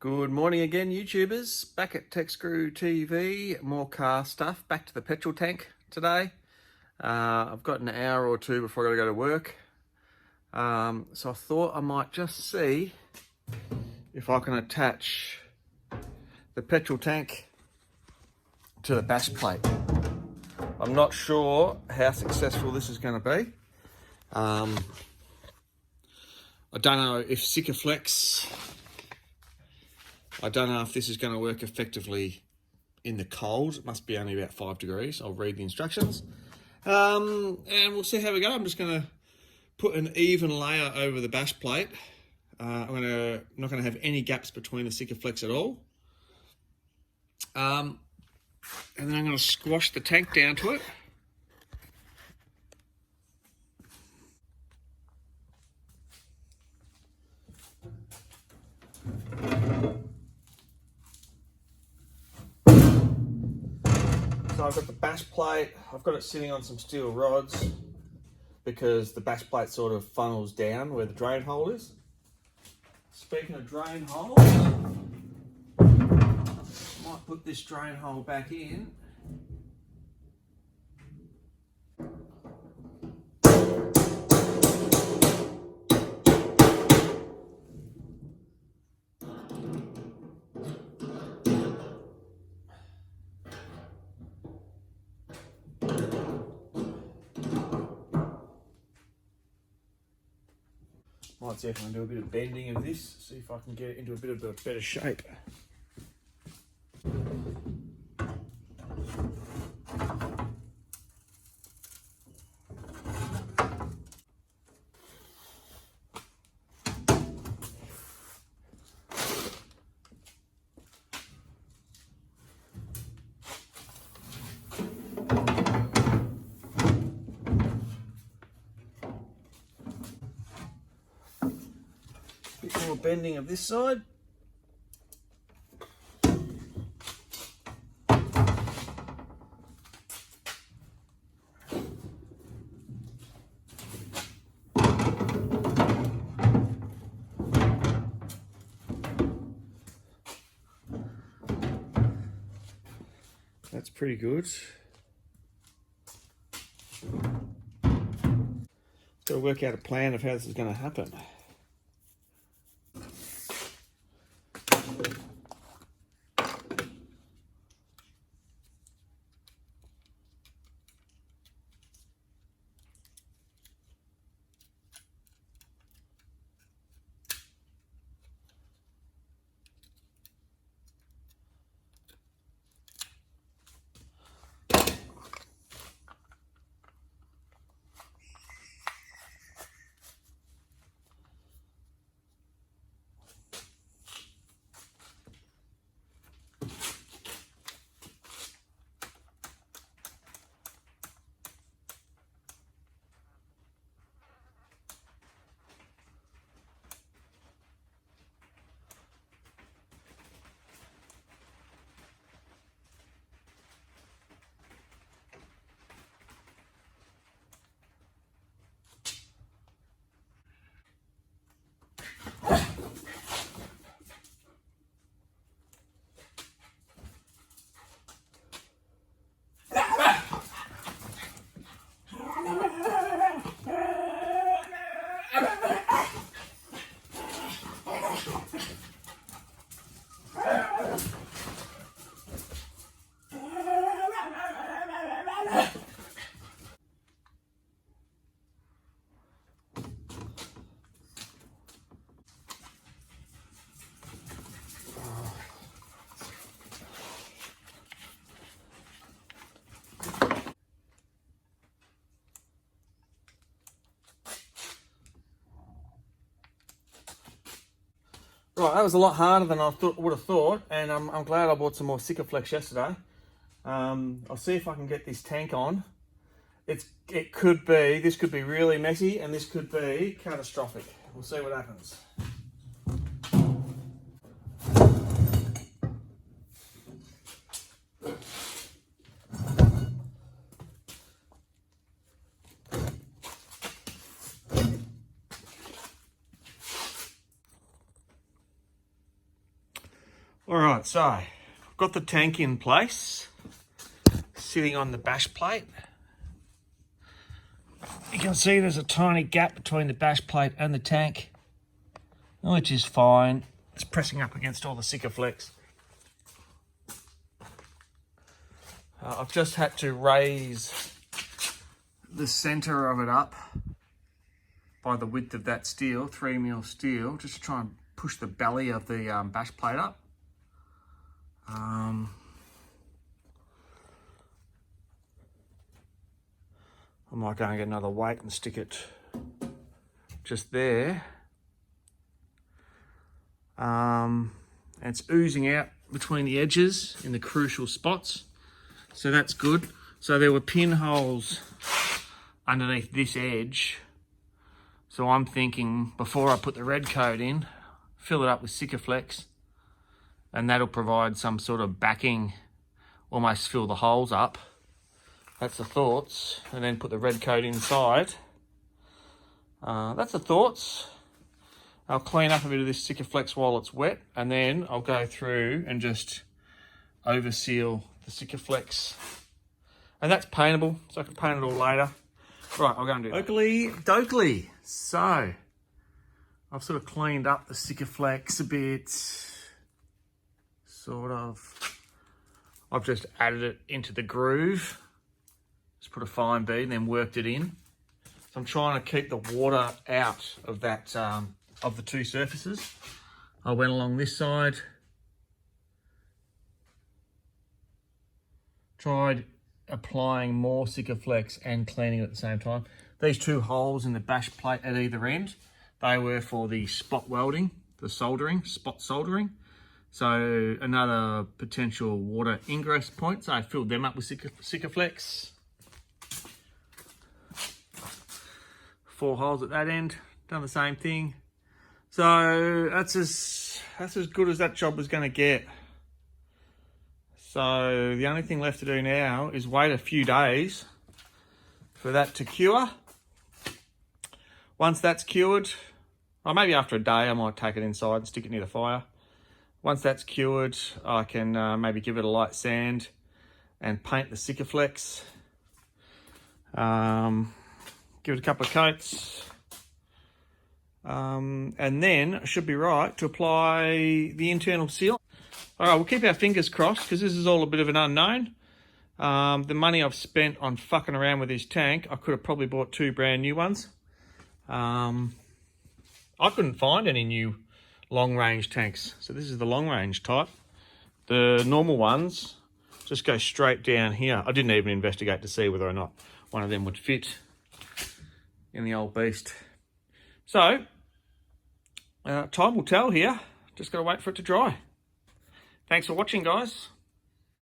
Good morning again, YouTubers. Back at Tech Screw TV, more car stuff. Back to the petrol tank today. I've got an hour or two before I gotta go to work. So I thought I might just see if I can attach the petrol tank to the bash plate. I'm not sure how successful this is going to be. I don't know if Sikaflex, I don't know if this is going to work effectively in the cold. It must be only about 5 degrees. I'll read the instructions. And we'll see how we go. I'm just going to put an even layer over the bash plate. I'm not going to have any gaps between the Sikaflex at all. And then I'm going to squash the tank down to it. So I've got the bash plate, I've got it sitting on some steel rods because the bash plate sort of funnels down where the drain hole is. Speaking of drain holes, might put this drain hole back in. Might see if I can do a bit of bending of this, see if I can get it into a bit of a better shape. Bit more bending of this side. That's pretty good. Got to work out a plan of how this is going to happen. Right, that was a lot harder than I would have thought, and I'm glad I bought some more Sikaflex yesterday. I'll see if I can get this tank on. This could be really messy, and this could be catastrophic. We'll see what happens. All right, so I've got the tank in place, sitting on the bash plate. You can see there's a tiny gap between the bash plate and the tank, which is fine. It's pressing up against all the Sikaflex. I've just had to raise the center of it up by the width of that steel, 3mm steel, just to try and push the belly of the bash plate up. I might go and get another weight and stick it just there. And it's oozing out between the edges in the crucial spots, so that's good. So there were pinholes underneath this edge, so I'm thinking before I put the red coat in, fill it up with Sikaflex, and that'll provide some sort of backing, almost fill the holes up. That's the thoughts. And then put the red coat inside. That's the thoughts. I'll clean up a bit of this Sikaflex while it's wet, and then I'll go through and just over seal the Sikaflex. And that's paintable, so I can paint it all later. Right, I'll go and do that. Oakley Dokley. So, I've sort of cleaned up the Sikaflex a bit. Sort of. I've just added it into the groove. Just put a fine bead and then worked it in. So I'm trying to keep the water out of that, of the two surfaces. I went along this side. Tried applying more Sikaflex and cleaning it at the same time. These two holes in the bash plate at either end, they were for the spot welding, the soldering, spot soldering. So another potential water ingress point. So I filled them up with Sikaflex. 4 holes at that end, done the same thing. So that's as good as that job was going to get. So the only thing left to do now is wait a few days for that to cure. Once that's cured, or maybe after a day, I might take it inside and stick it near the fire. Once that's cured, I can maybe give it a light sand and paint the Sikaflex. Give it a couple of coats. And then I should be right to apply the internal seal. All right, we'll keep our fingers crossed because this is all a bit of an unknown. The money I've spent on fucking around with this tank, I could have probably bought 2 brand new ones. I couldn't find any new long-range tanks. So this is the long-range type. The normal ones just go straight down here. I didn't even investigate to see whether or not one of them would fit in the old beast. So, time will tell here. Just got to wait for it to dry. Thanks for watching, guys.